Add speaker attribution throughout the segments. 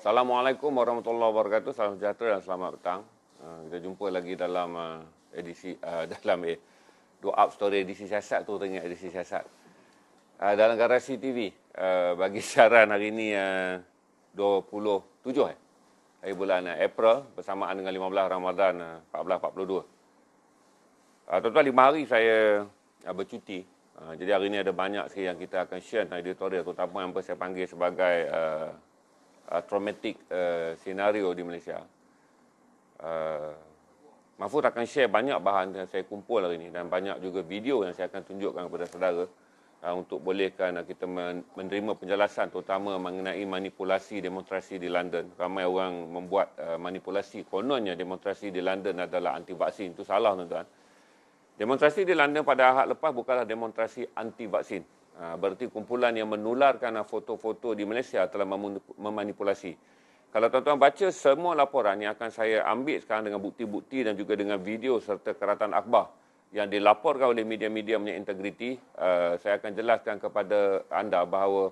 Speaker 1: Assalamualaikum warahmatullahi wabarakatuh. Salam sejahtera dan selamat petang. Kita jumpa lagi dalam dua up story edisi siasat tu, teringat edisi siasat. Dalam Garasi TV, bagi siaran hari ini 27 hari bulan April bersamaan dengan 15 Ramadan 1442. Tuan-tuan, 5 hari saya bercuti. Jadi hari ini ada banyak sekali yang kita akan share tentang editorial, terutama yang saya panggil sebagai traumatic senario di Malaysia. Mahfuz akan share banyak bahan yang saya kumpul hari ini dan banyak juga video yang saya akan tunjukkan kepada saudara untuk bolehkan kita menerima penjelasan, terutama mengenai manipulasi demonstrasi di London. Ramai orang membuat manipulasi, kononnya demonstrasi di London adalah anti vaksin. Itu salah, tuan-tuan. Demonstrasi di London pada Ahad lepas bukanlah demonstrasi anti vaksin. Berarti kumpulan yang menularkan foto-foto di Malaysia telah memanipulasi. Kalau tuan-tuan baca semua laporan yang akan saya ambil sekarang dengan bukti-bukti dan juga dengan video serta keratan akhbar yang dilaporkan oleh media-media punya integriti, saya akan jelaskan kepada anda bahawa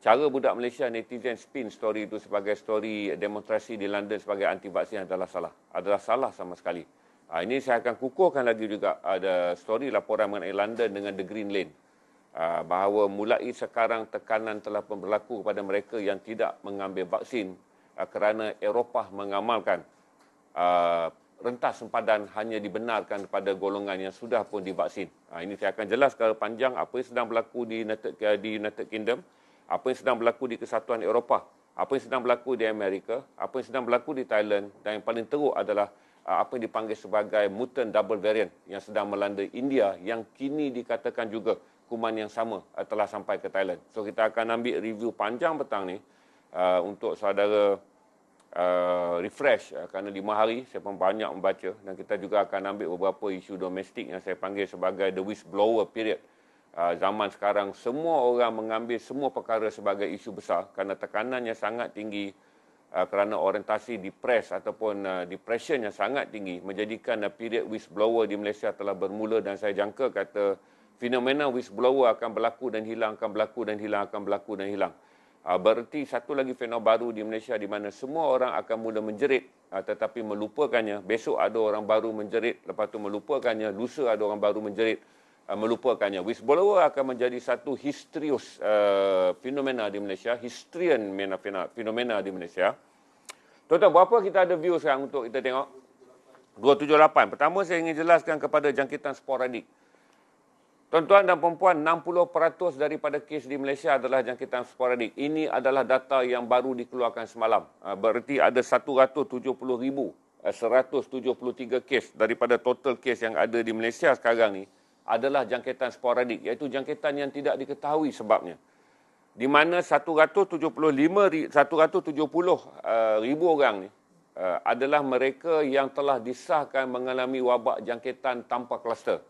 Speaker 1: cara budak Malaysia netizen spin story itu sebagai story demonstrasi di London sebagai anti vaksin adalah salah. Adalah salah sama sekali. Ini saya akan kukuhkan lagi juga ada story laporan mengenai London dengan The Green Lane. Bahawa mulai sekarang tekanan telah berlaku kepada mereka yang tidak mengambil vaksin kerana Eropah mengamalkan rentas sempadan hanya dibenarkan pada golongan yang sudah pun divaksin. Ini saya akan jelas secara panjang apa yang sedang berlaku di United Kingdom, apa yang sedang berlaku di Kesatuan Eropah, apa yang sedang berlaku di Amerika, apa yang sedang berlaku di Thailand, dan yang paling teruk adalah apa yang dipanggil sebagai mutant double variant yang sedang melanda India yang kini dikatakan juga kuman yang sama telah sampai ke Thailand. So kita akan ambil review panjang petang ni untuk saudara refresh kerana 5 hari saya pun banyak membaca, dan kita juga akan ambil beberapa isu domestik yang saya panggil sebagai the whistleblower period. Zaman sekarang semua orang mengambil semua perkara sebagai isu besar kerana tekanannya sangat tinggi, kerana orientasi depres ataupun depression yang sangat tinggi menjadikan period whistleblower di Malaysia telah bermula, dan saya jangka kata fenomena whistleblower akan berlaku dan hilang, akan berlaku dan hilang, akan berlaku dan hilang. Berarti satu lagi fenomena baru di Malaysia di mana semua orang akan mula menjerit tetapi melupakannya. Besok ada orang baru menjerit, lepas tu melupakannya. Lusa ada orang baru menjerit, melupakannya. Whistleblower akan menjadi satu histerius fenomena di Malaysia, histrian fenomena di Malaysia. Tuan-tuan, berapa kita ada view sekarang untuk kita tengok? 278. Pertama saya ingin jelaskan kepada jangkitan sporadik. Tuan-tuan dan perempuan, 60% daripada kes di Malaysia adalah jangkitan sporadik. Ini adalah data yang baru dikeluarkan semalam. Berarti ada 170,173 kes daripada total kes yang ada di Malaysia sekarang ni adalah jangkitan sporadik, iaitu jangkitan yang tidak diketahui sebabnya. Di mana 170,000 orang ni adalah mereka yang telah disahkan mengalami wabak jangkitan tanpa kluster,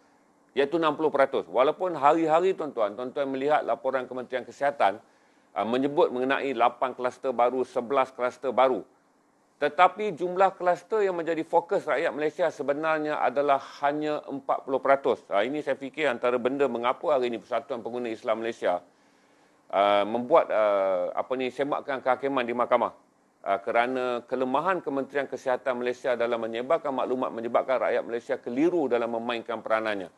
Speaker 1: iaitu 60%. Walaupun hari-hari tuan-tuan melihat laporan Kementerian Kesihatan menyebut mengenai 8 kluster baru, 11 kluster baru. Tetapi jumlah kluster yang menjadi fokus rakyat Malaysia sebenarnya adalah hanya 40%. Ini saya fikir antara benda mengapa hari ini Persatuan Pengguna Islam Malaysia membuat semakkan kehakiman di mahkamah. Kerana kelemahan Kementerian Kesihatan Malaysia dalam menyebarkan maklumat menyebabkan rakyat Malaysia keliru dalam memainkan peranannya.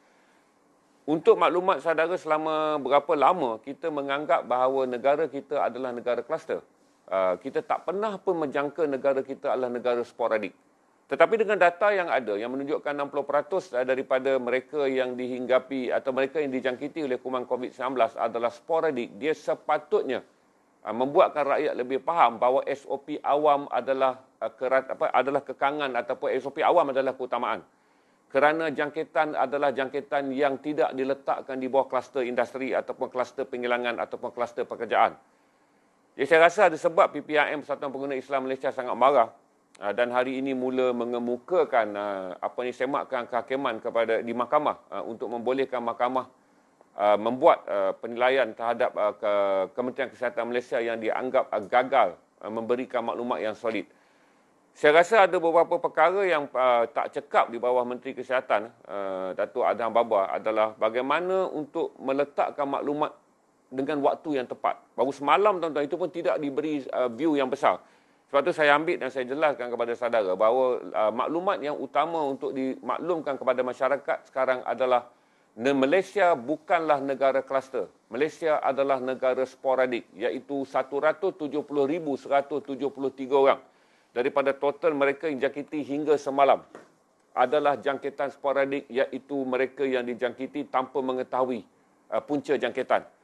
Speaker 1: Untuk maklumat saudara, selama berapa lama kita menganggap bahawa negara kita adalah negara kluster. Kita tak pernah pun menjangka negara kita adalah negara sporadik. Tetapi dengan data yang ada yang menunjukkan 60% daripada mereka yang dihinggapi atau mereka yang dijangkiti oleh kuman COVID-19 adalah sporadik, dia sepatutnya membuatkan rakyat lebih faham bahawa SOP awam adalah kekangan ataupun SOP awam adalah keutamaan. Kerana jangkitan adalah jangkitan yang tidak diletakkan di bawah kluster industri ataupun kluster penghilangan ataupun kluster pekerjaan. Jadi saya rasa ada sebab PPIM Persatuan Pengguna Islam Malaysia sangat marah dan hari ini mula mengemukakan semakkan kehakiman di mahkamah untuk membolehkan mahkamah membuat penilaian terhadap Kementerian Kesihatan Malaysia yang dianggap gagal memberikan maklumat yang solid. Saya rasa ada beberapa perkara yang tak cekap di bawah Menteri Kesihatan, Datuk Adham Baba, adalah bagaimana untuk meletakkan maklumat dengan waktu yang tepat. Baru semalam, tuan-tuan, itu pun tidak diberi view yang besar. Sebab tu saya ambil dan saya jelaskan kepada saudara bahawa maklumat yang utama untuk dimaklumkan kepada masyarakat sekarang adalah Malaysia bukanlah negara kluster. Malaysia adalah negara sporadik, iaitu 170,173 orang. Daripada total mereka yang dijangkiti hingga semalam adalah jangkitan sporadik, iaitu mereka yang dijangkiti tanpa mengetahui punca jangkitan.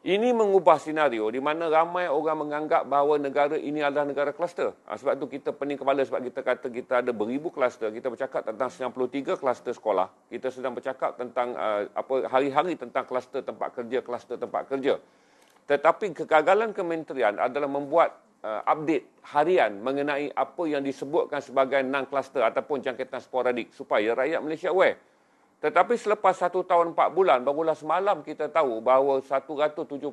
Speaker 1: Ini mengubah senario di mana ramai orang menganggap bahawa negara ini adalah negara kluster. Sebab tu kita pening kepala sebab kita kata kita ada beribu kluster. Kita bercakap tentang 93 kluster sekolah. Kita sedang bercakap tentang hari-hari tentang kluster tempat kerja, kluster tempat kerja. Tetapi kegagalan kementerian adalah membuat update harian mengenai apa yang disebutkan sebagai non-kluster ataupun jangkitan sporadik supaya rakyat Malaysia aware. Tetapi selepas 1 tahun 4 bulan, barulah semalam kita tahu bahawa 170,173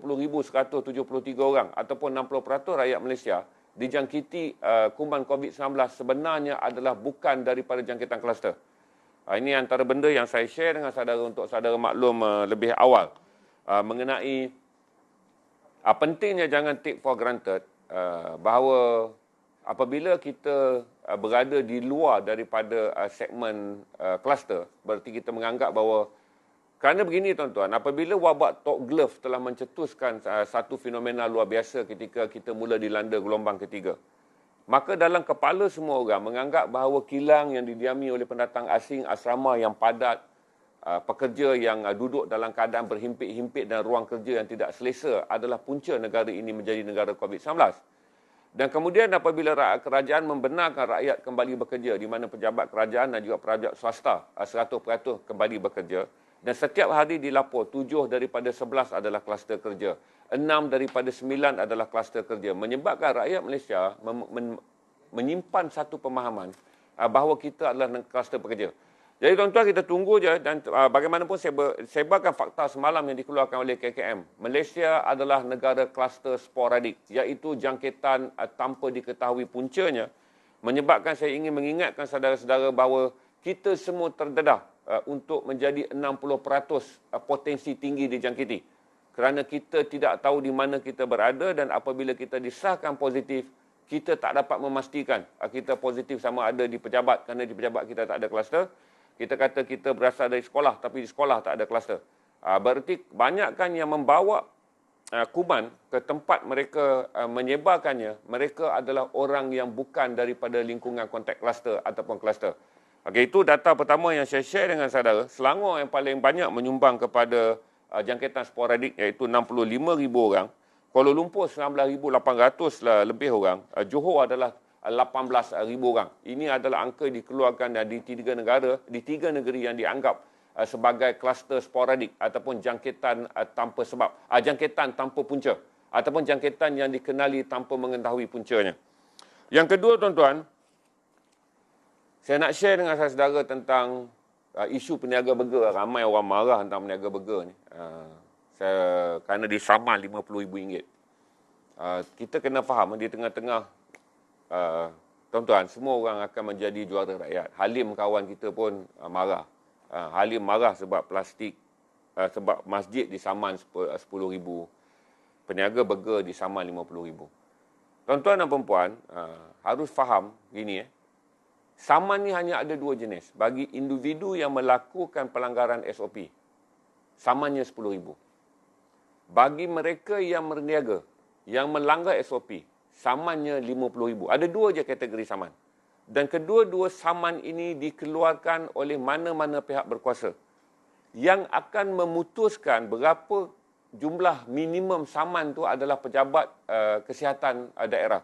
Speaker 1: orang ataupun 60% rakyat Malaysia dijangkiti kuman COVID-19 sebenarnya adalah bukan daripada jangkitan kluster. Ini antara benda yang saya share dengan saudara untuk saudara maklum lebih awal mengenai pentingnya jangan take for granted bahawa apabila kita berada di luar daripada segmen kluster, berarti kita menganggap bahawa, kerana begini tuan-tuan, apabila wabak Tok Glove telah mencetuskan satu fenomena luar biasa ketika kita mula dilanda gelombang ketiga, maka dalam kepala semua orang menganggap bahawa kilang yang didiami oleh pendatang asing, asrama yang padat, pekerja yang duduk dalam keadaan berhimpit-himpit dan ruang kerja yang tidak selesa adalah punca negara ini menjadi negara COVID-19. Dan kemudian apabila kerajaan membenarkan rakyat kembali bekerja, di mana pejabat kerajaan dan juga pejabat swasta 100% kembali bekerja, dan setiap hari dilapor 7 daripada 11 adalah kluster kerja, 6 daripada 9 adalah kluster kerja, menyebabkan rakyat Malaysia menyimpan satu pemahaman bahawa kita adalah kluster pekerja. Jadi tuan-tuan, kita tunggu je, dan bagaimanapun saya sebarkan fakta semalam yang dikeluarkan oleh KKM. Malaysia adalah negara kluster sporadik, iaitu jangkitan tanpa diketahui puncanya, menyebabkan saya ingin mengingatkan saudara-saudara bahawa kita semua terdedah untuk menjadi 60% potensi tinggi dijangkiti. Kerana kita tidak tahu di mana kita berada, dan apabila kita disahkan positif, kita tak dapat memastikan kita positif sama ada di pejabat, kerana di pejabat kita tak ada kluster. Kita kata kita berasal dari sekolah, tapi di sekolah tak ada kluster. Berarti banyakkan yang membawa kuman ke tempat mereka menyebarkannya, mereka adalah orang yang bukan daripada lingkungan konteks kluster ataupun kluster. Okey, itu data pertama yang saya share dengan saudara. Selangor yang paling banyak menyumbang kepada jangkitan sporadik, iaitu 65,000 orang. Kuala Lumpur 19,800 lebih orang. Johor adalah 18,000 orang. Ini adalah angka dikeluarkan di 3 negara, di 3 negeri yang dianggap sebagai kluster sporadik ataupun jangkitan tanpa sebab, jangkitan tanpa punca ataupun jangkitan yang dikenali tanpa mengetahui puncanya. Yang kedua tuan-tuan, saya nak share dengan saudara tentang isu peniaga burger. Ramai orang marah tentang peniaga burger ni. Kerana disaman RM50,000. Kita kena faham di tengah-tengah tuan-tuan, semua orang akan menjadi juara rakyat. Halim kawan kita pun marah. Halim marah sebab plastik, sebab masjid disaman RM10,000. Peniaga burger disaman RM50,000. Tuan-tuan dan perempuan, harus faham gini. Saman ni hanya ada 2 jenis. Bagi individu yang melakukan pelanggaran SOP, samannya RM10,000. Bagi mereka yang berniaga, yang melanggar SOP, samannya RM50,000. Ada 2 je kategori saman. Dan kedua-dua saman ini dikeluarkan oleh mana-mana pihak berkuasa yang akan memutuskan berapa jumlah minimum saman tu adalah pejabat kesihatan daerah.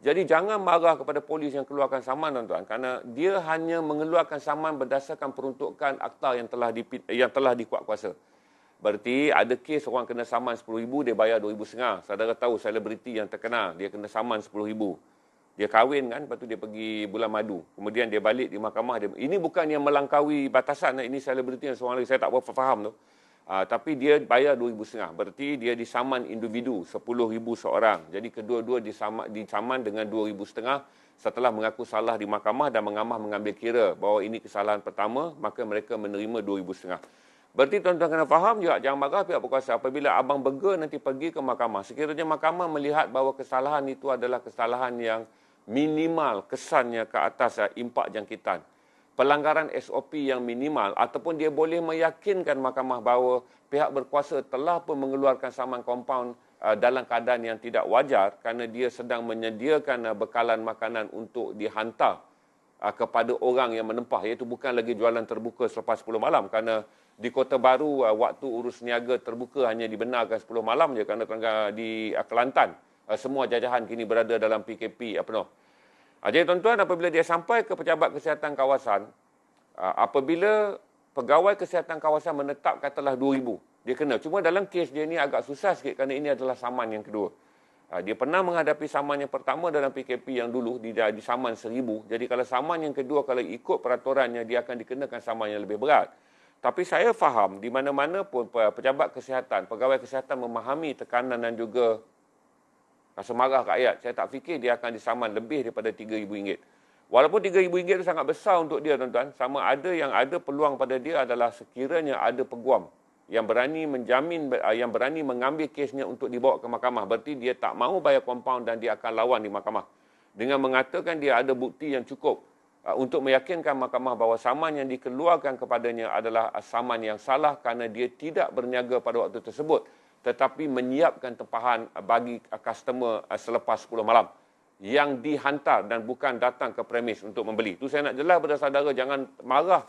Speaker 1: Jadi jangan marah kepada polis yang keluarkan saman tuan-tuan, kerana dia hanya mengeluarkan saman berdasarkan peruntukan akta yang telah dikuat kuasa. Berarti ada kes orang kena saman RM10,000, dia bayar RM2,500. Saudara tahu selebriti yang terkenal, dia kena saman RM10,000. Dia kahwin kan, lepas tu dia pergi bulan madu. Kemudian dia balik di mahkamah. Ini bukan yang melangkaui batasan, ini selebriti yang seorang lagi, saya tak berapa faham tu. Tapi dia bayar RM2,500. Berarti dia disaman individu, RM10,000 seorang. Jadi kedua-dua disaman dengan RM2,500 setelah mengaku salah di mahkamah dan mengamah mengambil kira bahawa ini kesalahan pertama, maka mereka menerima RM2,500. Berarti tuan-tuan kena faham juga, jangan marah pihak berkuasa. Apabila abang berger nanti pergi ke mahkamah. Sekiranya mahkamah melihat bahawa kesalahan itu adalah kesalahan yang minimal kesannya ke atas impak jangkitan. Pelanggaran SOP yang minimal ataupun dia boleh meyakinkan mahkamah bahawa pihak berkuasa telah pun mengeluarkan saman kompaun dalam keadaan yang tidak wajar kerana dia sedang menyediakan bekalan makanan untuk dihantar kepada orang yang menempah, iaitu bukan lagi jualan terbuka selepas 10 malam kerana di Kota Baru waktu urus niaga terbuka hanya dibenarkan 10 malam je kerana di Kelantan semua jajahan kini berada dalam PKP penuh. Jadi tuan-tuan, apabila dia sampai ke pejabat kesihatan kawasan, apabila pegawai kesihatan kawasan menetap katalah 2,000, dia kena. Cuma dalam kes dia ni agak susah sikit kerana ini adalah saman yang kedua. Dia pernah menghadapi saman yang pertama dalam PKP yang dulu di saman 1,000. Jadi kalau saman yang kedua, kalau ikut peraturannya, dia akan dikenakan saman yang lebih berat. Tapi saya faham di mana-mana pun pejabat kesihatan, pegawai kesihatan memahami tekanan dan juga rasa marah rakyat. Saya tak fikir dia akan disaman lebih daripada RM3,000. Walaupun RM3,000 itu sangat besar untuk dia, tuan-tuan. Sama ada yang ada peluang pada dia adalah sekiranya ada peguam yang berani menjamin, yang berani mengambil kesnya untuk dibawa ke mahkamah. Berarti dia tak mahu bayar kompaun dan dia akan lawan di mahkamah. Dengan mengatakan dia ada bukti yang cukup untuk meyakinkan mahkamah bahawa saman yang dikeluarkan kepadanya adalah saman yang salah kerana dia tidak berniaga pada waktu tersebut, tetapi menyiapkan tempahan bagi customer selepas 10 malam yang dihantar dan bukan datang ke premis untuk membeli. Itu saya nak jelas kepada saudara, jangan marah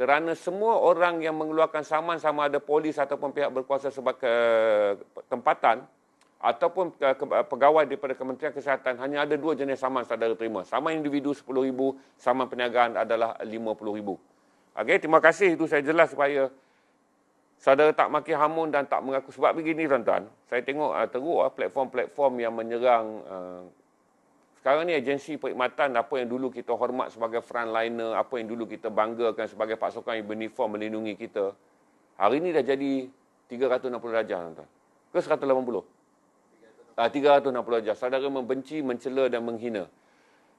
Speaker 1: kerana semua orang yang mengeluarkan saman, sama ada polis ataupun pihak berkuasa sebagai tempatan ataupun pegawai daripada Kementerian Kesihatan, hanya ada dua jenis saman saudara terima. Saman individu RM10,000, saman perniagaan adalah RM50,000. Okey, terima kasih, itu saya jelas supaya saudara tak maki hamun dan tak mengaku. Sebab begini tuan-tuan, saya tengok teruk platform-platform yang menyerang sekarang ni agensi perkhidmatan, apa yang dulu kita hormat sebagai frontliner, apa yang dulu kita banggakan sebagai pasukan yang beruniform melindungi kita, hari ni dah jadi 360 darjah, tuan-tuan. Ke 180? 360 darjah. Saudara membenci, mencela dan menghina.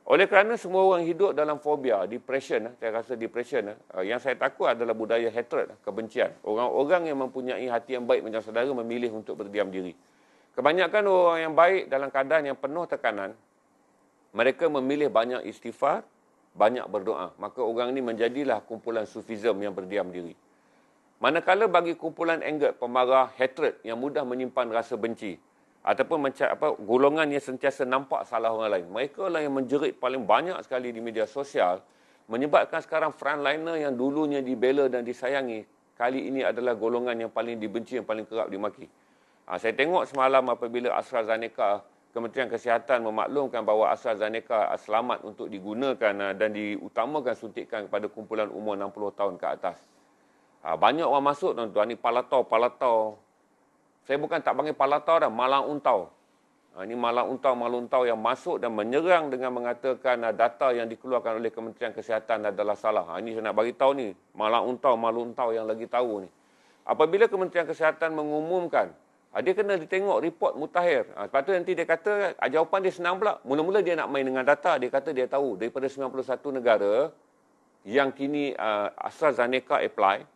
Speaker 1: Oleh kerana semua orang hidup dalam fobia, depression, saya rasa depression, yang saya takut adalah budaya hatred, kebencian. Orang-orang yang mempunyai hati yang baik macam saudara memilih untuk berdiam diri. Kebanyakan orang yang baik dalam keadaan yang penuh tekanan, mereka memilih banyak istighfar, banyak berdoa. Maka orang ini menjadilah kumpulan sufism yang berdiam diri. Manakala bagi kumpulan anger, pemarah, hatred yang mudah menyimpan rasa benci, ataupun golongan yang sentiasa nampak salah orang lain, mereka lah yang menjerit paling banyak sekali di media sosial, menyebabkan sekarang frontliner yang dulunya dibela dan disayangi, kali ini adalah golongan yang paling dibenci, yang paling kerap dimaki. Saya tengok semalam apabila AstraZeneca, Kementerian Kesihatan memaklumkan bahawa AstraZeneca selamat untuk digunakan dan diutamakan suntikan kepada kumpulan umur 60 tahun ke atas. Banyak orang masuk, tuan-tuan, ni palatau. Saya bukan tak panggil palatau dah, malang untau. Ini malang untau yang masuk dan menyerang dengan mengatakan data yang dikeluarkan oleh Kementerian Kesihatan adalah salah. Ini saya nak bagi tahu ni, malang untau yang lagi tahu ni. Apabila Kementerian Kesihatan mengumumkan, dia kena ditengok report mutakhir. Lepas tu nanti dia kata, jawapan dia senang pula. Mula-mula dia nak main dengan data. Dia kata dia tahu daripada 91 negara yang kini AstraZeneca apply,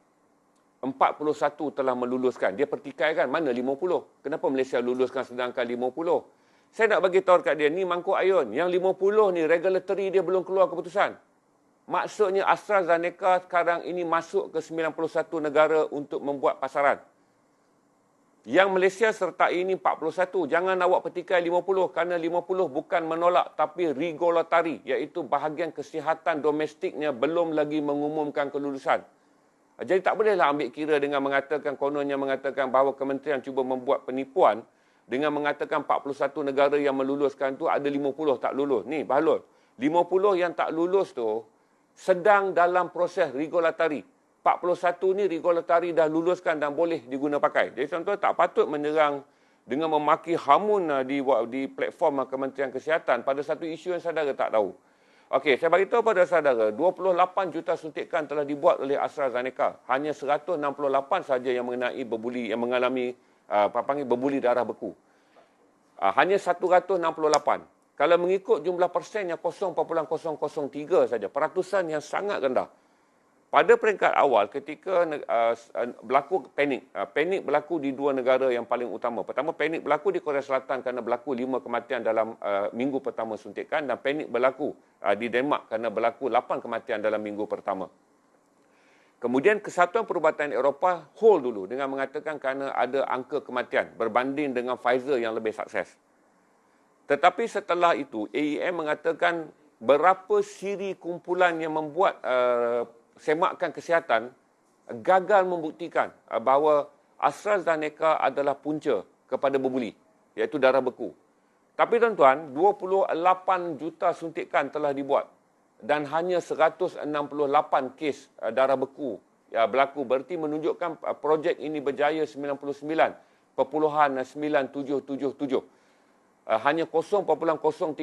Speaker 1: 41 telah meluluskan. Dia pertikaikan, mana 50? Kenapa Malaysia luluskan sedangkan 50? Saya nak bagi tahu dekat dia, ni mangkuk ayun. Yang 50 ni regulatory dia belum keluar keputusan. Maksudnya AstraZeneca sekarang ini masuk ke 91 negara untuk membuat pasaran. Yang Malaysia sertai ini 41. Jangan awak petikai 50 kerana 50 bukan menolak tapi regulatory, iaitu bahagian kesihatan domestiknya belum lagi mengumumkan kelulusan. Jadi tak bolehlah ambil kira dengan mengatakan, kononnya mengatakan bahawa kementerian cuba membuat penipuan dengan mengatakan 41 negara yang meluluskan tu ada 50 tak lulus. Ni Bahlul, 50 yang tak lulus tu sedang dalam proses regulatory. 41 ni regulatory dah luluskan dan boleh diguna pakai. Jadi tuan-tuan tak patut menyerang dengan memaki hamun di platform Kementerian Kesihatan pada satu isu yang saudara tak tahu. Okey, saya beritahu pada saudara, 28 juta suntikan telah dibuat oleh AstraZeneca. Hanya 168 saja yang mengalami berbuli darah beku. Hanya 168. Kalau mengikut jumlah persennya 0.003 saja, peratusan yang sangat rendah. Pada peringkat awal ketika berlaku panik. Panik berlaku di dua negara yang paling utama. Pertama, panik berlaku di Korea Selatan kerana berlaku 5 kematian dalam minggu pertama suntikan, dan panik berlaku di Denmark kerana berlaku 8 kematian dalam minggu pertama. Kemudian Kesatuan Perubatan Eropah hold dulu dengan mengatakan kerana ada angka kematian berbanding dengan Pfizer yang lebih sukses. Tetapi setelah itu, AEM mengatakan berapa siri kumpulan yang membuat semakan kesihatan gagal membuktikan bahawa AstraZeneca adalah punca kepada berbuli, iaitu darah beku. Tapi tuan-tuan, 28 juta suntikan telah dibuat dan hanya 168 kes darah beku berlaku. Berarti menunjukkan projek ini berjaya 99.977. Hanya 0.03%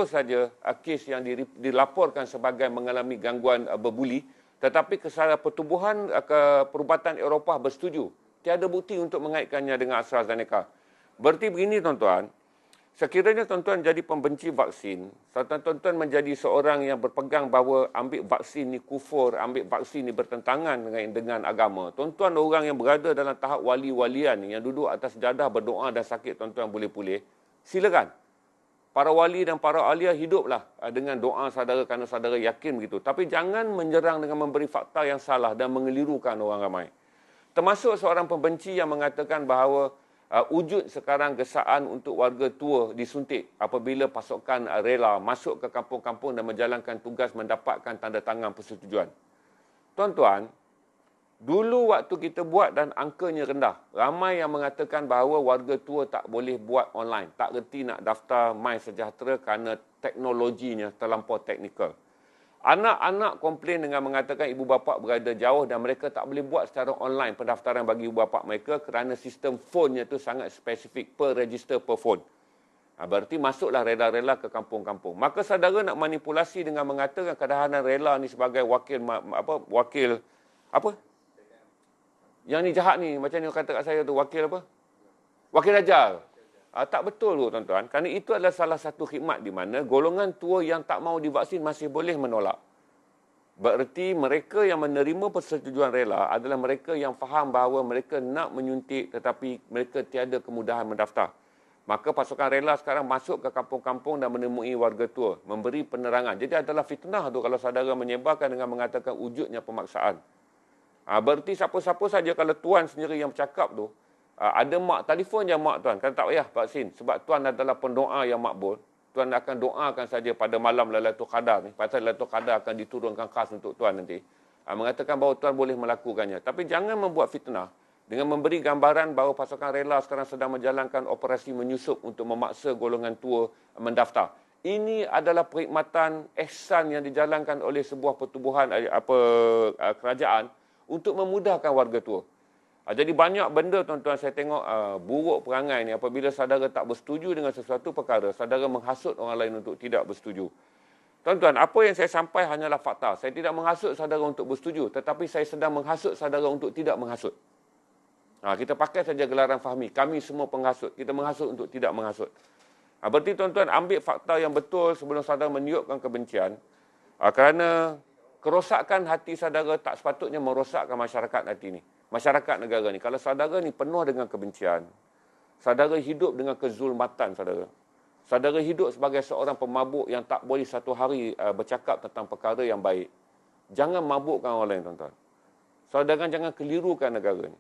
Speaker 1: saja kes yang dilaporkan sebagai mengalami gangguan berbuli. Tetapi Pertubuhan Perubatan Eropah bersetuju. Tiada bukti untuk mengaitkannya dengan AstraZeneca. Berarti begini tuan-tuan, sekiranya tuan-tuan jadi pembenci vaksin, tuan-tuan menjadi seorang yang berpegang bahawa ambil vaksin ni kufur, ambil vaksin ni bertentangan dengan agama. Tuan-tuan orang yang berada dalam tahap wali-walian ni, yang duduk atas jadah berdoa dan sakit tuan-tuan boleh pulih, silakan. Para wali dan para ahli hiduplah dengan doa saudara kerana saudara yakin begitu. Tapi jangan menyerang dengan memberi fakta yang salah dan mengelirukan orang ramai. Termasuk seorang pembenci yang mengatakan bahawa wujud sekarang gesaan untuk warga tua disuntik apabila pasukan rela masuk ke kampung-kampung dan menjalankan tugas mendapatkan tanda tangan persetujuan. Tuan-tuan, dulu waktu kita buat dan angkanya rendah, ramai yang mengatakan bahawa warga tua tak boleh buat online, tak reti nak daftar MySejahtera kerana teknologinya terlampau teknikal. Anak-anak komplain dengan mengatakan ibu bapa berada jauh dan mereka tak boleh buat secara online pendaftaran bagi ibu bapa mereka kerana sistem phone-nya tu sangat spesifik, per register per phone. Berarti masuklah rela-rela ke kampung-kampung. Maka saudara nak manipulasi dengan mengatakan keadaan rela ni sebagai wakil yang ni jahat ni, macam ni kata kat saya tu, wakil apa? Wakil Dajjal. Tak betul tu tuan-tuan. Kerana itu adalah salah satu khidmat di mana golongan tua yang tak mau divaksin masih boleh menolak. Berarti mereka yang menerima persetujuan rela adalah mereka yang faham bahawa mereka nak menyuntik tetapi mereka tiada kemudahan mendaftar. Maka pasukan rela sekarang masuk ke kampung-kampung dan menemui warga tua, memberi penerangan. Jadi adalah fitnah tu kalau saudara menyebarkan dengan mengatakan wujudnya pemaksaan. Berarti siapa-siapa saja kalau tuan sendiri yang bercakap tu, ada mak, telefon je mak tuan, kan tak payah vaksin. Sebab tuan adalah pendoa yang makbul. Tuan akan doakan saja pada malam Lailatul Qadar ni. Pasal Lailatul Qadar akan diturunkan khas untuk tuan nanti. Mengatakan bahawa tuan boleh melakukannya. Tapi jangan membuat fitnah dengan memberi gambaran bahawa pasukan rela sekarang sedang menjalankan operasi menyusup untuk memaksa golongan tua mendaftar. Ini adalah perkhidmatan ihsan yang dijalankan oleh sebuah pertubuhan kerajaan untuk memudahkan warga tua. Jadi banyak benda tuan-tuan saya tengok buruk perangai ni apabila saudara tak bersetuju dengan sesuatu perkara, saudara menghasut orang lain untuk tidak bersetuju. Tuan-tuan, apa yang saya sampai hanyalah fakta. Saya tidak menghasut saudara untuk bersetuju, tetapi saya sedang menghasut saudara untuk tidak menghasut. Kita pakai saja gelaran fahmi. Kami semua penghasut. Kita menghasut untuk tidak menghasut. Berarti tuan-tuan ambil fakta yang betul sebelum saudara meniupkan kebencian. Kerana kerosakan hati saudara tak sepatutnya merosakkan masyarakat hati ni. Masyarakat negara ni. Kalau saudara ni penuh dengan kebencian, saudara hidup dengan kezulmatan saudara. Saudara hidup sebagai seorang pemabuk yang tak boleh satu hari bercakap tentang perkara yang baik. Jangan mabukkan orang lain tuan-tuan. Saudara jangan kelirukan negara ni.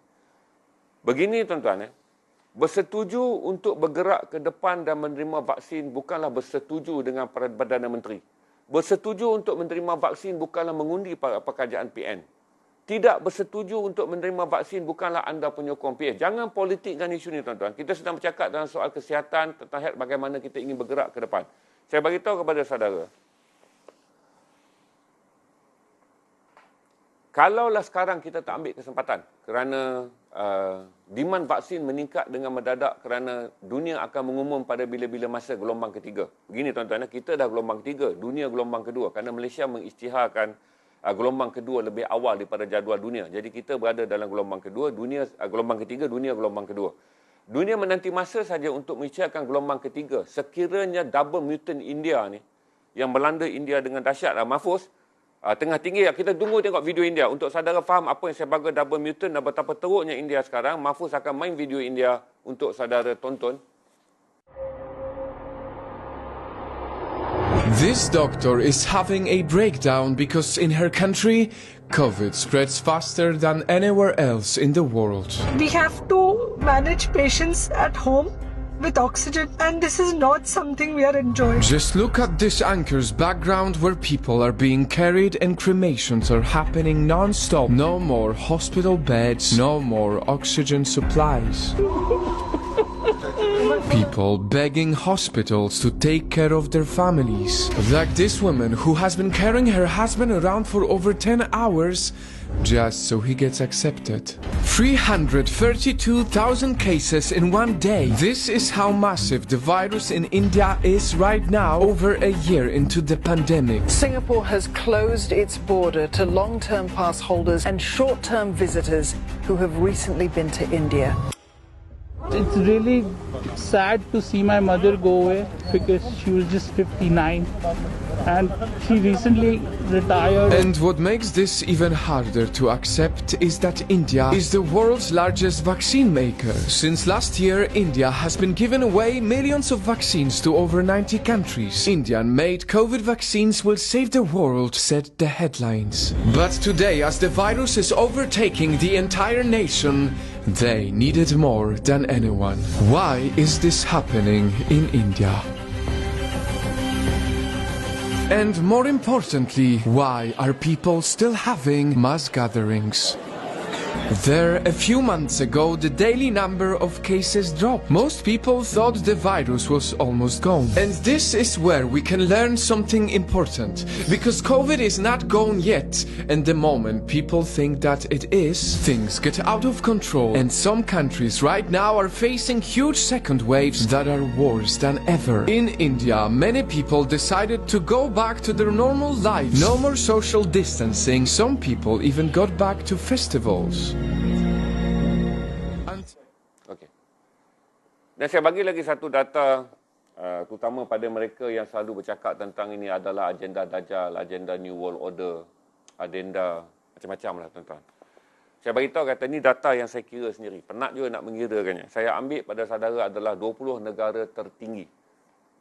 Speaker 1: Begini tuan-tuan, bersetuju untuk bergerak ke depan dan menerima vaksin bukanlah bersetuju dengan Perdana Menteri. Bersetuju untuk menerima vaksin bukanlah mengundi pekerjaan PN. Tidak bersetuju untuk menerima vaksin bukanlah anda penyokong PN. Jangan politikkan isu ni tuan-tuan. Kita sedang bercakap dalam soal kesihatan tentang bagaimana kita ingin bergerak ke depan. Saya beritahu kepada saudara. Kalaulah sekarang kita tak ambil kesempatan kerana demand vaksin meningkat dengan mendadak kerana dunia akan mengumum pada bila-bila masa gelombang ketiga. Begini tuan-tuan, kita dah gelombang ketiga, dunia gelombang kedua kerana Malaysia mengisytiharkan gelombang kedua lebih awal daripada jadual dunia. Jadi kita berada dalam gelombang kedua, dunia gelombang ketiga, dunia gelombang kedua. Dunia menanti masa saja untuk mengisytiharkan gelombang ketiga. Sekiranya double mutant India ni yang melanda India dengan dahsyat, Mahfuz, tengah tinggi. Kita tunggu tengok video India untuk saudara faham apa yang saya bagi double mutant dan betapa teruknya India sekarang. Mahfuz akan main video India untuk saudara tonton.
Speaker 2: This doctor is having a breakdown because in her country, COVID spreads faster than anywhere else in the world.
Speaker 3: We have to manage patients at home with oxygen, and this is not something we are enjoying.
Speaker 2: Just look at this anchor's background where people are being carried and cremations are happening non-stop. No more hospital beds, no more oxygen supplies. People begging hospitals to take care of their families. Like this woman who has been carrying her husband around for over 10 hours just so he gets accepted. 332,000 cases in one day. This is how massive the virus in India is right now, over a year into the pandemic.
Speaker 4: Singapore has closed its border to long-term pass holders and short-term visitors who have recently been to India.
Speaker 5: It's really sad to see my mother go away because she was just 59 and she recently retired.
Speaker 2: And what makes this even harder to accept is that India is the world's largest vaccine maker. Since last year, India has been giving away millions of vaccines to over 90 countries. Indian-made COVID vaccines will save the world, said the headlines. But today, as the virus is overtaking the entire nation, they need it more than anyone. Why is this happening in India? And more importantly, why are people still having mass gatherings? There, a few months ago, the daily number of cases dropped. Most people thought the virus was almost gone. And this is where we can learn something important. Because COVID is not gone yet. And the moment people think that it is, things get out of control. And some countries right now are facing huge second waves that are worse than ever. In India, many people decided to go back to their normal lives. No more social distancing. Some people even got back to festivals.
Speaker 1: Okey. Dan saya bagi lagi satu data, terutama pada mereka yang selalu bercakap tentang ini adalah agenda Dajjal, agenda New World Order, agenda macam-macam lah tuan-tuan. Saya beritahu kata ni data yang saya kira sendiri. Penat juga nak mengirakannya. Saya ambil pada saudara adalah 20 negara tertinggi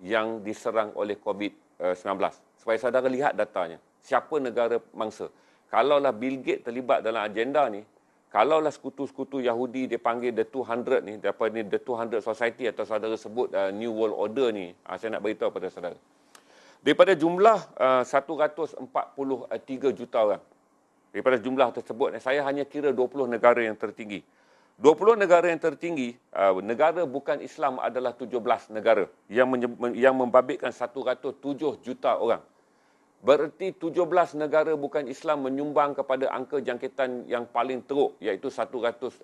Speaker 1: yang diserang oleh COVID-19. Supaya saudara lihat datanya. Siapa negara mangsa. Kalaulah Bill Gates terlibat dalam agenda ni, kalaulah sekutu-sekutu Yahudi dia panggil The 200 ni, apa ni The 200 Society atau saudara sebut New World Order ni, saya nak beritahu pada saudara. Daripada jumlah 143 juta orang, daripada jumlah tersebut, saya hanya kira 20 negara yang tertinggi. 20 negara yang tertinggi, negara bukan Islam adalah 17 negara yang membabitkan 107 juta orang. Bererti 17 negara bukan Islam menyumbang kepada angka jangkitan yang paling teruk, iaitu 107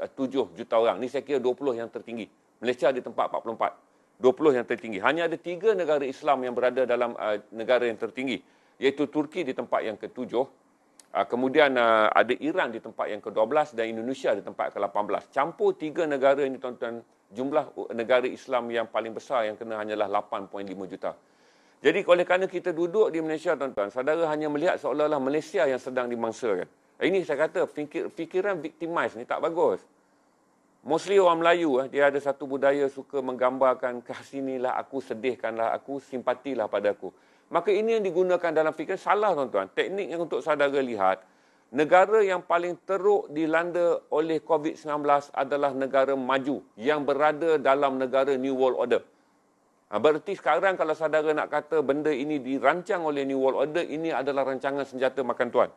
Speaker 1: juta orang. Ini saya kira 20 yang tertinggi. Malaysia di tempat 44. 20 yang tertinggi. Hanya ada 3 negara Islam yang berada dalam negara yang tertinggi, iaitu Turki di tempat yang ke-7. Kemudian ada Iran di tempat yang ke-12 dan Indonesia di tempat ke-18. Campur 3 negara ini, tuan-tuan, jumlah negara Islam yang paling besar yang kena hanyalah 8.5 juta. Jadi oleh kerana kita duduk di Malaysia, tuan-tuan, saudara hanya melihat seolah-olah Malaysia yang sedang dimangsakan. Ini saya kata fikiran victimize ni tak bagus. Mostly orang Melayu, dia ada satu budaya suka menggambarkan, kasinilah aku, sedihkanlah aku, simpatilah pada aku. Maka ini yang digunakan dalam fikiran. Salah, tuan-tuan. Teknik yang untuk saudara lihat, negara yang paling teruk dilanda oleh COVID-19 adalah negara maju yang berada dalam negara New World Order. Berarti sekarang kalau saudara nak kata benda ini dirancang oleh New World Order, ini adalah rancangan senjata makan tuan.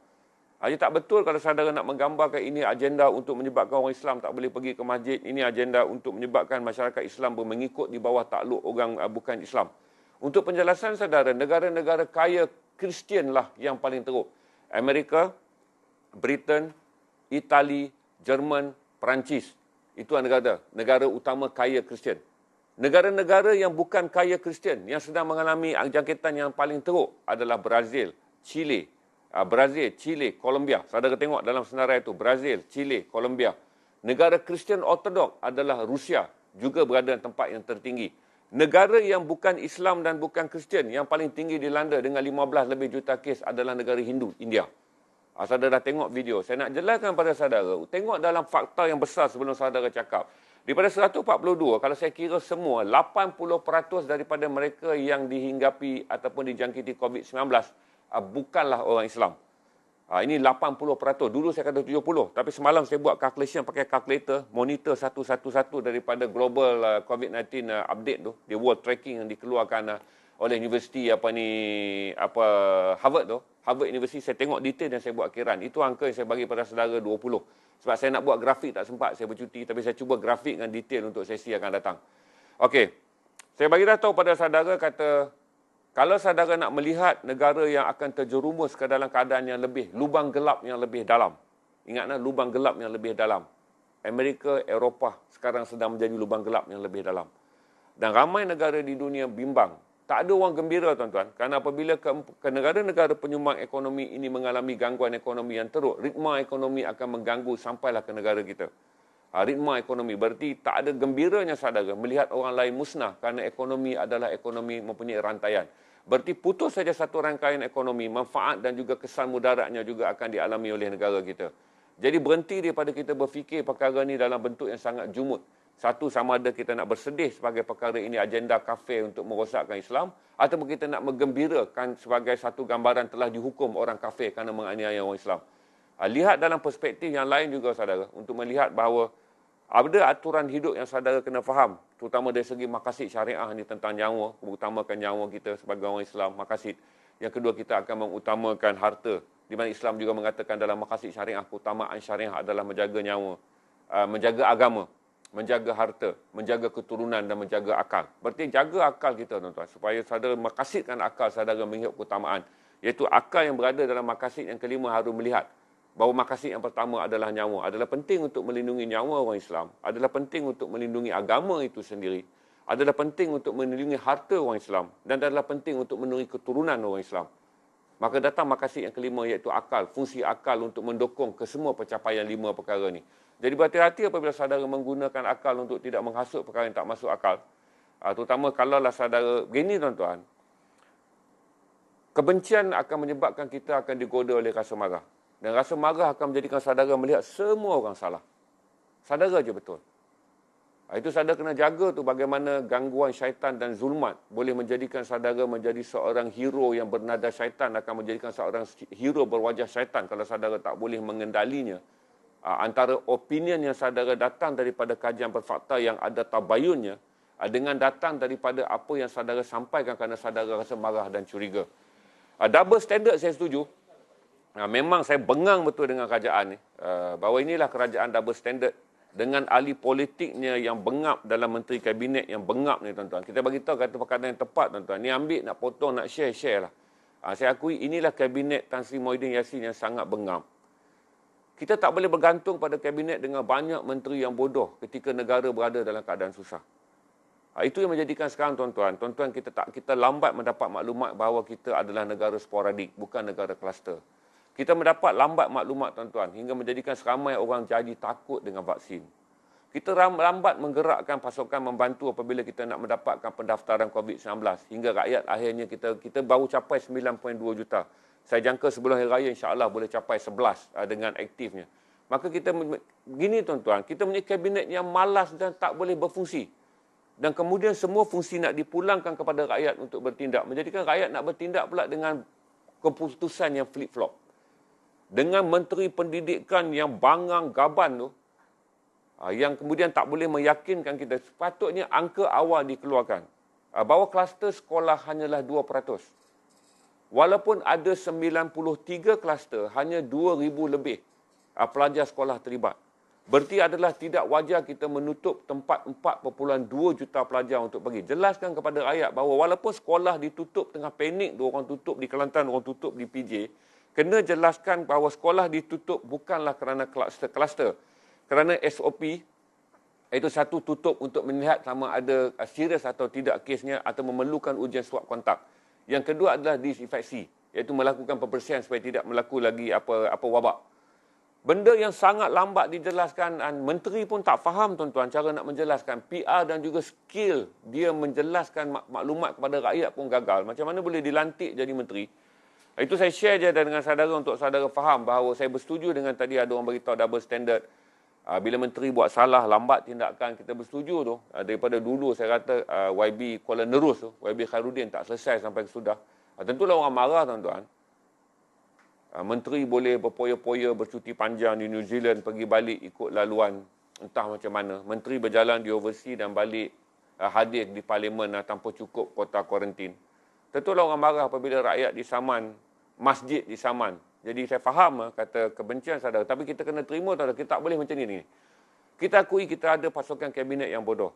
Speaker 1: Ia tak betul kalau saudara nak menggambarkan ini agenda untuk menyebabkan orang Islam tak boleh pergi ke masjid, ini agenda untuk menyebabkan masyarakat Islam mengikut di bawah takluk orang bukan Islam. Untuk penjelasan saudara, negara-negara kaya Kristian lah yang paling teruk. Amerika, Britain, Itali, Jerman, Perancis. Itu negara utama kaya Kristian. Negara-negara yang bukan kaya Kristian, yang sedang mengalami jangkitan yang paling teruk adalah Brazil, Chile, Colombia. Saudara tengok dalam senarai itu, Brazil, Chile, Colombia. Negara Kristian Ortodok adalah Rusia, juga berada di tempat yang tertinggi. Negara yang bukan Islam dan bukan Kristian yang paling tinggi dilanda dengan 15 lebih juta kes adalah negara Hindu, India. Saudara dah tengok video. Saya nak jelaskan pada saudara, tengok dalam fakta yang besar sebelum saudara cakap. Daripada 142, kalau saya kira semua, 80% daripada mereka yang dihinggapi ataupun dijangkiti COVID-19 bukanlah orang Islam. Ini 80%. Dulu saya kata 70. Tapi semalam saya buat calculation pakai calculator, monitor satu-satu daripada global COVID-19 update tu, the world tracking yang dikeluarkan oleh universiti Harvard tu. Harvard University, saya tengok detail dan saya buat kiran. Itu angka yang saya bagi pada saudara 20. Sebab saya nak buat grafik tak sempat, saya bercuti. Tapi saya cuba grafik dengan detail untuk sesi akan datang. Okey. Saya bagi tahu pada saudara kata, kalau saudara nak melihat negara yang akan terjerumus ke dalam keadaan yang lebih, lubang gelap yang lebih dalam. Ingatlah, lubang gelap yang lebih dalam. Amerika, Eropah sekarang sedang menjadi lubang gelap yang lebih dalam. Dan ramai negara di dunia bimbang. Tak ada orang gembira, tuan-tuan. Kerana apabila ke negara-negara penyumbang ekonomi ini mengalami gangguan ekonomi yang teruk, ritma ekonomi akan mengganggu sampailah ke negara kita. Ritma ekonomi. Berarti tak ada gembiranya saudara melihat orang lain musnah kerana ekonomi adalah ekonomi mempunyai rantaian. Berarti putus saja satu rangkaian ekonomi, manfaat dan juga kesan mudaratnya juga akan dialami oleh negara kita. Jadi berhenti daripada kita berfikir perkara ini dalam bentuk yang sangat jumut. Satu, sama ada kita nak bersedih sebagai perkara ini agenda kafir untuk merosakkan Islam, ataupun kita nak menggembirakan sebagai satu gambaran telah dihukum orang kafir kerana menganiaya orang Islam. Lihat dalam perspektif yang lain juga saudara, untuk melihat bahawa ada aturan hidup yang saudara kena faham, terutama dari segi maqasid syariah ni tentang nyawa, mengutamakan nyawa kita sebagai orang Islam, maqasid. Yang kedua, kita akan mengutamakan harta, di mana Islam juga mengatakan dalam maqasid syariah, keutamaan syariah adalah menjaga nyawa, menjaga agama, menjaga harta, menjaga keturunan dan menjaga akal. Berarti jaga akal kita, tuan-tuan, supaya saudara maqasidkan akal saudara mengikut keutamaan, iaitu akal yang berada dalam maqasid yang kelima harus melihat bahawa maqasid yang pertama adalah nyawa. Adalah penting untuk melindungi nyawa orang Islam. Adalah penting untuk melindungi agama itu sendiri. Adalah penting untuk melindungi harta orang Islam. Dan adalah penting untuk melindungi keturunan orang Islam. Maka datang maqasid yang kelima, iaitu akal. Fungsi akal untuk mendukung ke semua pencapaian lima perkara ini. Jadi berhati-hati apabila saudara menggunakan akal untuk tidak menghasut perkara yang tak masuk akal. Terutama kalaulah saudara, begini tuan-tuan, kebencian akan menyebabkan kita akan digoda oleh rasa marah. Dan rasa marah akan menjadikan saudara melihat semua orang salah. Saudara je betul. Itu saudara kena jaga tu bagaimana gangguan syaitan dan zulmat boleh menjadikan saudara menjadi seorang hero yang bernada syaitan, akan menjadikan seorang hero berwajah syaitan kalau saudara tak boleh mengendalinya. Antara opinion yang saudara datang daripada kajian berfakta yang ada tabayunnya dengan datang daripada apa yang saudara sampaikan kerana saudara rasa marah dan curiga. Double standard saya setuju. Memang saya bengang betul dengan kerajaan ni. Bahawa inilah kerajaan double standard dengan ahli politiknya yang bengap dalam menteri kabinet yang bengap ni, tuan-tuan. Kita bagi tahu kata perkataan yang tepat, tuan-tuan. Ni ambil, nak potong, nak share lah. Saya akui inilah kabinet Tan Sri Muhyiddin Yassin yang sangat bengap. Kita tak boleh bergantung pada kabinet dengan banyak menteri yang bodoh ketika negara berada dalam keadaan susah. Itu yang menjadikan sekarang, tuan-tuan. Tuan-tuan, kita lambat mendapat maklumat bahawa kita adalah negara sporadik, bukan negara kluster. Kita mendapat lambat maklumat, tuan-tuan, hingga menjadikan seramai orang jadi takut dengan vaksin. Kita lambat menggerakkan pasukan membantu apabila kita nak mendapatkan pendaftaran COVID-19. Hingga rakyat akhirnya kita baru capai 9.2 juta. Saya jangka sebelum hari raya insya-Allah boleh capai 11 dengan aktifnya. Maka kita begini, tuan-tuan, kita punya kabinet yang malas dan tak boleh berfungsi. Dan kemudian semua fungsi nak dipulangkan kepada rakyat untuk bertindak. Menjadikan rakyat nak bertindak pula dengan keputusan yang flip-flop. Dengan menteri pendidikan yang bangang gaban tu, yang kemudian tak boleh meyakinkan kita, sepatutnya angka awal dikeluarkan. Bahawa kluster sekolah hanyalah 2%. Walaupun ada 93 kluster, hanya 2,000 lebih pelajar sekolah terlibat. Berarti adalah tidak wajar kita menutup tempat 4.2 juta pelajar untuk pergi. Jelaskan kepada rakyat bahawa walaupun sekolah ditutup tengah panik, orang tutup di Kelantan, orang tutup di PJ, kena jelaskan bahawa sekolah ditutup bukanlah kerana kluster. Kerana SOP, itu satu, tutup untuk melihat sama ada serius atau tidak kesnya atau memerlukan ujian swab kontak. Yang kedua adalah disinfeksi, iaitu melakukan pembersihan supaya tidak berlaku lagi apa wabak. Benda yang sangat lambat dijelaskan dan menteri pun tak faham tuan-tuan cara nak menjelaskan. PR dan juga skill dia menjelaskan maklumat kepada rakyat pun gagal. Macam mana boleh dilantik jadi menteri? Itu saya share je dengan saudara untuk saudara faham bahawa saya bersetuju dengan tadi ada orang beritahu double standard. Bila menteri buat salah, lambat tindakan, kita bersetuju tu. Daripada dulu saya kata YB Kuala Nerus tu, YB Khairuddin tak selesai sampai sudah. Tentulah orang marah tuan-tuan. Menteri boleh berpoya-poya bercuti panjang di New Zealand, pergi balik ikut laluan entah macam mana. Menteri berjalan di overseas dan balik hadir di parlimen tanpa cukup kota kuarantin. Tentulah orang marah apabila rakyat disaman, masjid disaman. Jadi saya faham kata kebencian saudara, tapi kita kena terima saudara, kita tak boleh macam ni. Kita akui kita ada pasukan kabinet yang bodoh.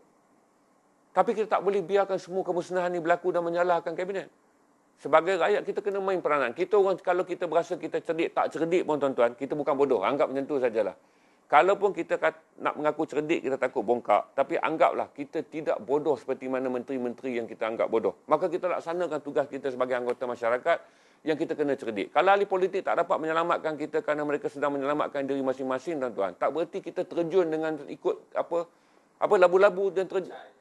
Speaker 1: Tapi kita tak boleh biarkan semua kemusnahan ini berlaku dan menyalahkan kabinet. Sebagai rakyat, kita kena main peranan. Kita orang, kalau kita berasa kita cerdik, tak cerdik pun tuan-tuan, kita bukan bodoh. Anggap macam tu sajalah. Kalaupun kita nak mengaku cerdik, kita takut bongkak. Tapi anggaplah kita tidak bodoh seperti mana menteri-menteri yang kita anggap bodoh. Maka kita laksanakan tugas kita sebagai anggota masyarakat yang kita kena cerdik. Kalau ahli politik tak dapat menyelamatkan kita kerana mereka sedang menyelamatkan diri masing-masing, tuan-tuan, tak bererti kita terjun dengan ikut apa labu-labu dan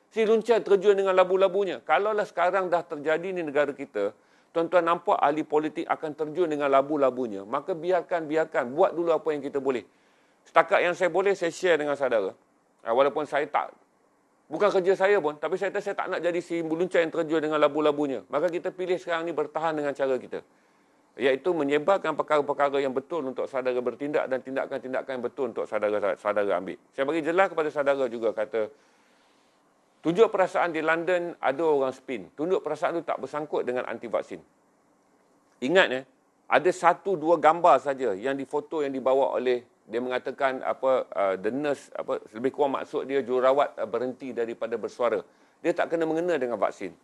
Speaker 1: si luncai terjun dengan labu-labunya. Kalaulah sekarang dah terjadi di negara kita, tuan-tuan nampak ahli politik akan terjun dengan labu-labunya, maka biarkan, buat dulu apa yang kita boleh. Setakat yang saya boleh, saya share dengan saudara. Walaupun saya tak, bukan kerja saya pun, tapi saya tak nak jadi si luncai yang terjun dengan labu-labunya. Maka kita pilih sekarang ni bertahan dengan cara kita. Iaitu menyebarkan perkara-perkara yang betul untuk saudara bertindak dan tindakan-tindakan yang betul untuk saudara ambil. Saya bagi jelas kepada saudara juga kata, tunjuk perasaan di London ada orang spin. Tunjuk perasaan itu tak bersangkut dengan anti vaksin. Ingat ada 1-2 gambar saja yang difoto yang dibawa oleh dia mengatakan the nurse lebih kurang maksud dia jururawat berhenti daripada bersuara. Dia tak kena mengena dengan vaksin.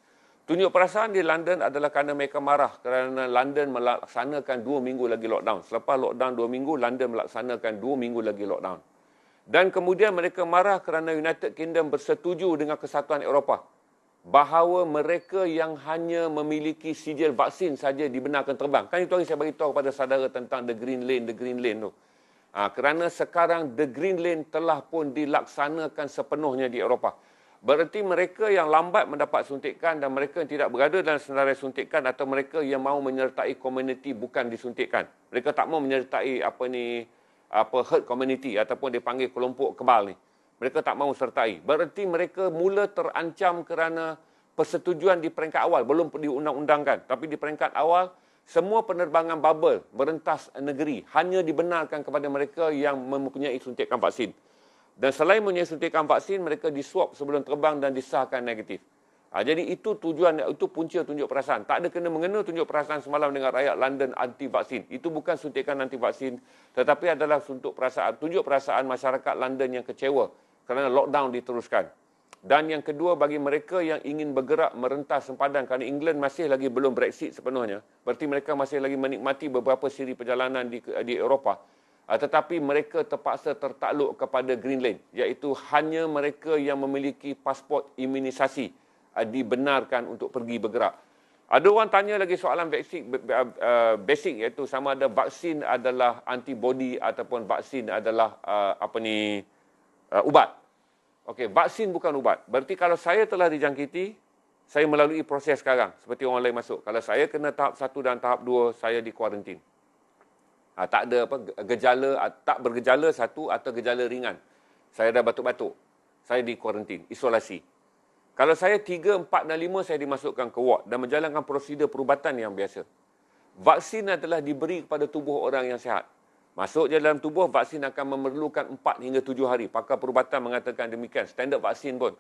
Speaker 1: Tunjuk perasaan di London adalah kerana mereka marah kerana London melaksanakan 2 minggu lagi lockdown. Selepas lockdown 2 minggu, London melaksanakan 2 minggu lagi lockdown. Dan kemudian mereka marah kerana United Kingdom bersetuju dengan Kesatuan Eropah bahawa mereka yang hanya memiliki sijil vaksin saja dibenarkan terbang. Kan itu hari saya beritahu kepada saudara tentang the green lane tu. Kerana sekarang the green lane telah pun dilaksanakan sepenuhnya di Eropah. Berarti mereka yang lambat mendapat suntikan dan mereka yang tidak berada dalam senarai suntikan atau mereka yang mahu menyertai komuniti bukan disuntikkan. Mereka tak mahu menyertai herd community ataupun dipanggil kelompok kebal ni. Mereka tak mahu sertai. Berarti mereka mula terancam kerana persetujuan di peringkat awal. Belum diundang-undangkan. Tapi di peringkat awal, semua penerbangan bubble merentas negeri hanya dibenarkan kepada mereka yang mempunyai suntikan vaksin. Dan selain mempunyai suntikan vaksin, mereka diswab sebelum terbang dan disahkan negatif. Jadi itu tujuan, itu punca tunjuk perasaan. Tak ada kena mengena tunjuk perasaan semalam dengan rakyat London anti vaksin. Itu bukan suntikan anti vaksin, tetapi adalah tunjuk perasaan masyarakat London yang kecewa kerana lockdown diteruskan. Dan yang kedua, bagi mereka yang ingin bergerak merentas sempadan kerana England masih lagi belum Brexit sepenuhnya. Berarti mereka masih lagi menikmati beberapa siri perjalanan di Eropah. Tetapi mereka terpaksa tertakluk kepada Green Lane, iaitu hanya mereka yang memiliki pasport imunisasi dibenarkan untuk pergi bergerak. Ada orang tanya lagi soalan basic iaitu sama ada vaksin adalah antibody ataupun vaksin adalah ubat. Okey, vaksin bukan ubat. Berarti kalau saya telah dijangkiti, saya melalui proses sekarang seperti orang lain masuk. Kalau saya kena tahap 1 dan tahap 2, saya di kuarantin. Tak ada gejala, tak bergejala 1 atau gejala ringan. Saya dah batuk-batuk. Saya di kuarantin, isolasi. Kalau saya 3, 4 dan 5, saya dimasukkan ke ward dan menjalankan prosedur perubatan yang biasa. Vaksin adalah diberi kepada tubuh orang yang sihat. Masuk je dalam tubuh, vaksin akan memerlukan 4 hingga 7 hari. Pakar perubatan mengatakan demikian. Standard vaksin pun.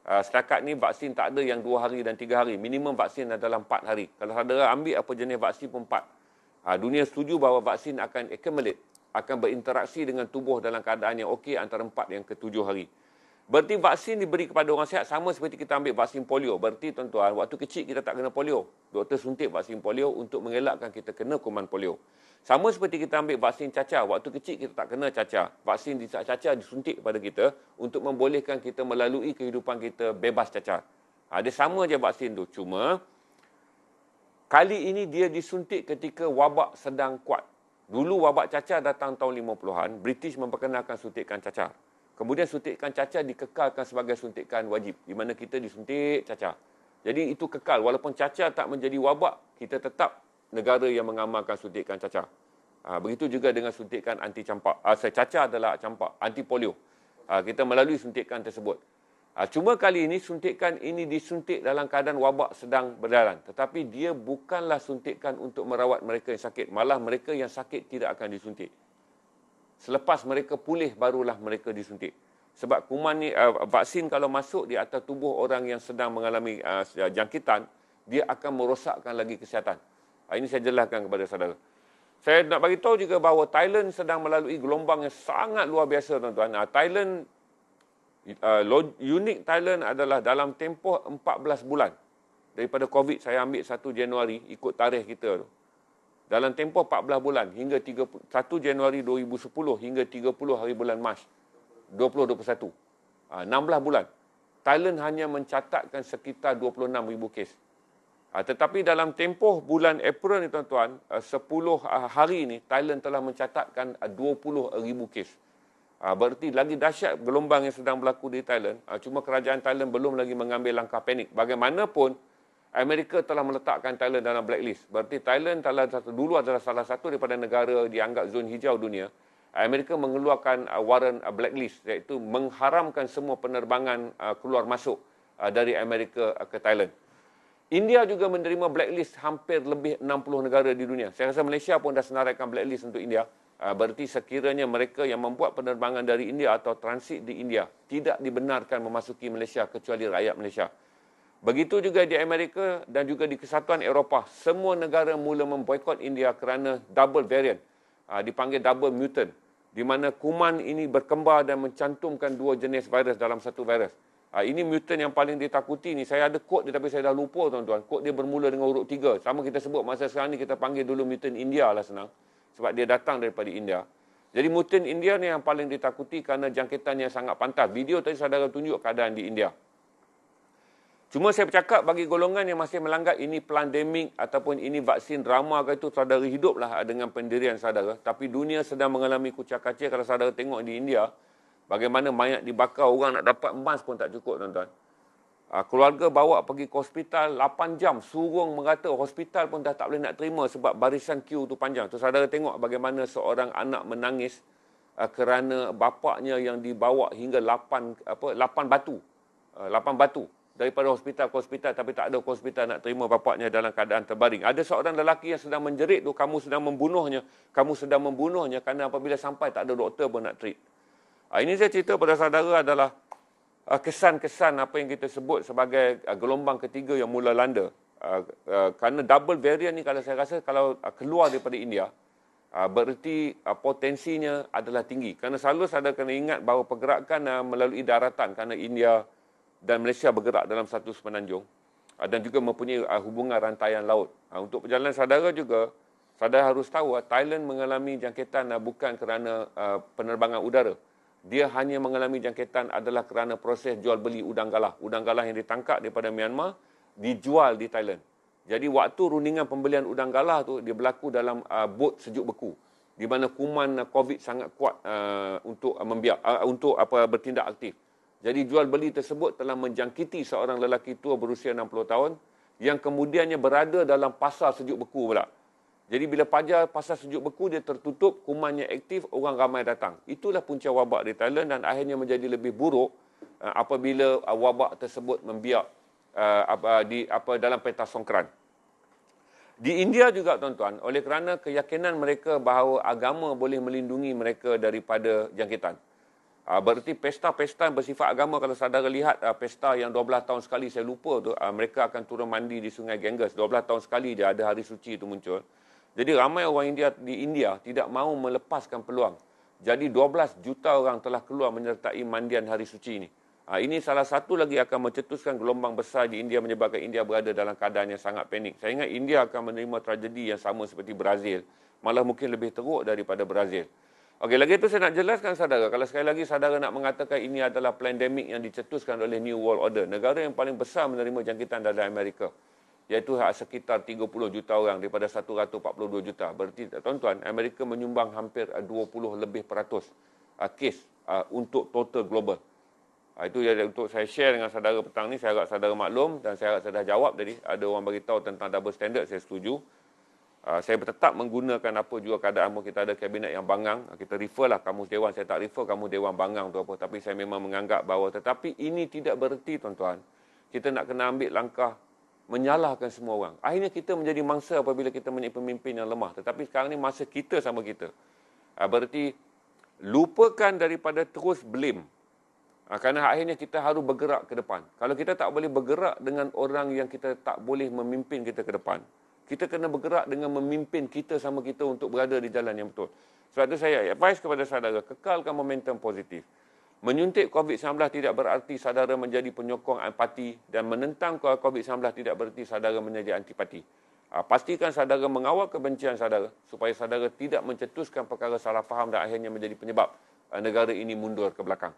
Speaker 1: Setakat ni vaksin tak ada yang 2 hari dan 3 hari. Minimum vaksin adalah 4 hari. Kalau saudara ambil apa jenis vaksin pun 4. Dunia setuju bahawa vaksin akan accumulate, akan berinteraksi dengan tubuh dalam keadaan yang okey antara 4 yang ke 7 hari. Berarti vaksin diberi kepada orang sihat sama seperti kita ambil vaksin polio. Berarti tuan-tuan, waktu kecil kita tak kena polio. Doktor suntik vaksin polio untuk mengelakkan kita kena kuman polio. Sama seperti kita ambil vaksin cacar. Waktu kecil kita tak kena cacar. Vaksin cacar disuntik kepada kita untuk membolehkan kita melalui kehidupan kita bebas cacar. Dia sama je vaksin tu. Cuma, kali ini dia disuntik ketika wabak sedang kuat. Dulu wabak cacar datang tahun 50-an, British memperkenalkan suntikan cacar. Kemudian suntikan cacar dikekalkan sebagai suntikan wajib, di mana kita disuntik cacar. Jadi itu kekal, walaupun cacar tak menjadi wabak, kita tetap negara yang mengamalkan suntikan cacar. Begitu juga dengan suntikan anti campak. Cacar adalah campak, anti polio. Kita melalui suntikan tersebut. Cuma kali ini suntikan ini disuntik dalam keadaan wabak sedang berjalan. Tetapi dia bukanlah suntikan untuk merawat mereka yang sakit. Malah mereka yang sakit tidak akan disuntik. Selepas mereka pulih barulah mereka disuntik. Sebab kuman ni, vaksin kalau masuk di atas tubuh orang yang sedang mengalami jangkitan, dia akan merosakkan lagi kesihatan. Ini saya jelaskan kepada saudara. Saya nak bagi tahu juga bahawa Thailand sedang melalui gelombang yang sangat luar biasa, tuan-tuan. Thailand, unik Thailand adalah dalam tempoh 14 bulan daripada COVID, saya ambil 1 Januari ikut tarikh kita tu. Dalam tempoh 14 bulan hingga 1 Januari 2010 hingga 30 hari bulan Mac 2021. 16 bulan. Thailand hanya mencatatkan sekitar 26,000 kes. Tetapi dalam tempoh bulan April ni, tuan-tuan, 10 hari ni Thailand telah mencatatkan 20,000 kes. Berarti lagi dahsyat gelombang yang sedang berlaku di Thailand. Cuma kerajaan Thailand belum lagi mengambil langkah panik. Bagaimanapun, Amerika telah meletakkan Thailand dalam blacklist. Berarti Thailand dulu adalah salah satu daripada negara dianggap zon hijau dunia. Amerika mengeluarkan warrant blacklist, iaitu mengharamkan semua penerbangan keluar masuk dari Amerika ke Thailand. India juga menerima blacklist hampir lebih 60 negara di dunia. Saya rasa Malaysia pun dah senaraikan blacklist untuk India. Berarti sekiranya mereka yang membuat penerbangan dari India atau transit di India tidak dibenarkan memasuki Malaysia kecuali rakyat Malaysia. Begitu juga di Amerika dan juga di Kesatuan Eropah. Semua negara mula memboikot India kerana double variant. Dipanggil double mutant. Di mana kuman ini berkembar dan mencantumkan 2 jenis virus dalam satu virus. Ini mutant yang paling ditakuti ni. Saya ada kod dia tapi saya dah lupa, tuan-tuan. Kod dia bermula dengan huruf 3. Sama kita sebut masa sekarang ni, kita panggil dulu mutant India lah senang. Sebab dia datang daripada India. Jadi mutant India ni yang paling ditakuti kerana jangkitannya sangat pantas. Video tadi saudara tunjuk keadaan di India. Cuma saya bercakap bagi golongan yang masih melanggar ini pandemik ataupun ini vaksin drama ke itu, saudara hiduplah dengan pendirian saudara. Tapi dunia sedang mengalami kucak-kacir. Kalau saudara tengok di India, bagaimana mayat dibakar, orang nak dapat emas pun tak cukup, tuan-tuan. Keluarga bawa pergi ke hospital 8 jam, surung merata, hospital pun dah tak boleh nak terima sebab barisan queue tu panjang. Tu saudara tengok bagaimana seorang anak menangis kerana bapaknya yang dibawa hingga 8 batu daripada hospital ke hospital, tapi tak ada hospital nak terima bapaknya dalam keadaan terbaring. Ada seorang lelaki yang sedang menjerit tu, kamu sedang membunuhnya kerana apabila sampai tak ada doktor pun nak treat. Ini saya cerita pada saudara adalah kesan-kesan apa yang kita sebut sebagai gelombang ketiga yang mula landa. Kerana double variant ni, kalau saya rasa kalau keluar daripada India, bererti potensinya adalah tinggi. Kerana selalu saudara kena ingat bahawa pergerakan melalui daratan, kerana India dan Malaysia bergerak dalam satu semenanjung dan juga mempunyai hubungan rantaian laut. Untuk perjalanan saudara juga, saudara harus tahu Thailand mengalami jangkitan bukan kerana penerbangan udara. Dia hanya mengalami jangkitan adalah kerana proses jual beli udang galah. Udang galah yang ditangkap daripada Myanmar dijual di Thailand. Jadi waktu rundingan pembelian udang galah tu, dia berlaku dalam bot sejuk beku, di mana kuman COVID sangat kuat untuk bertindak aktif. Jadi jual beli tersebut telah menjangkiti seorang lelaki tua berusia 60 tahun yang kemudiannya berada dalam pasar sejuk beku pula. Jadi bila pasar sejuk beku dia tertutup, kumannya aktif, orang ramai datang. Itulah punca wabak di Thailand dan akhirnya menjadi lebih buruk apabila wabak tersebut membiak dalam pentas Songkran. Di India juga, tuan-tuan, oleh kerana keyakinan mereka bahawa agama boleh melindungi mereka daripada jangkitan. Berarti pesta-pesta bersifat agama, kalau saudara lihat pesta yang 12 tahun sekali, saya lupa tu, mereka akan turun mandi di Sungai Ganges. 12 tahun sekali dia ada hari suci itu muncul. Jadi ramai orang India di India tidak mahu melepaskan peluang. Jadi 12 juta orang telah keluar menyertai mandian hari suci ini. Ini salah satu lagi akan mencetuskan gelombang besar di India, menyebabkan India berada dalam keadaan yang sangat panik. Saya ingat India akan menerima tragedi yang sama seperti Brazil. Malah mungkin lebih teruk daripada Brazil. Okey, lagi itu saya nak jelaskan saudara. Kalau sekali lagi saudara nak mengatakan ini adalah pandemik yang dicetuskan oleh New World Order, negara yang paling besar menerima jangkitan adalah Amerika. iaitu sekitar 30 juta orang daripada 142 juta. Berarti tuan-tuan, Amerika menyumbang hampir 20 lebih peratus kes untuk total global. Itu untuk saya share dengan saudara petang ni. Saya harap saudara maklum dan saya harap saya dah jawab tadi. Ada orang beritahu tentang double standard, saya setuju. Saya tetap menggunakan apa juga keadaan kita ada kabinet yang bangang. Kita refer lah kamus dewan, saya tak refer kamus dewan bangang tu apa. Tapi saya memang menganggap bahawa tetapi ini tidak bererti tuan-tuan, kita nak kena ambil langkah menyalahkan semua orang. Akhirnya kita menjadi mangsa apabila kita menjadi pemimpin yang lemah. Tetapi sekarang ni masa kita sama kita. Berarti lupakan daripada terus blame. Kerana akhirnya kita harus bergerak ke depan. Kalau kita tak boleh bergerak dengan orang yang kita tak boleh memimpin kita ke depan, kita kena bergerak dengan memimpin kita sama kita untuk berada di jalan yang betul. Sebab itu saya advise kepada saudara, kekalkan momentum positif. Menyuntik COVID-19 tidak berarti saudara menjadi penyokong empati dan menentang COVID-19 tidak berarti saudara menjadi antipati. Pastikan saudara mengawal kebencian saudara supaya saudara tidak mencetuskan perkara salah faham dan akhirnya menjadi penyebab negara ini mundur ke belakang.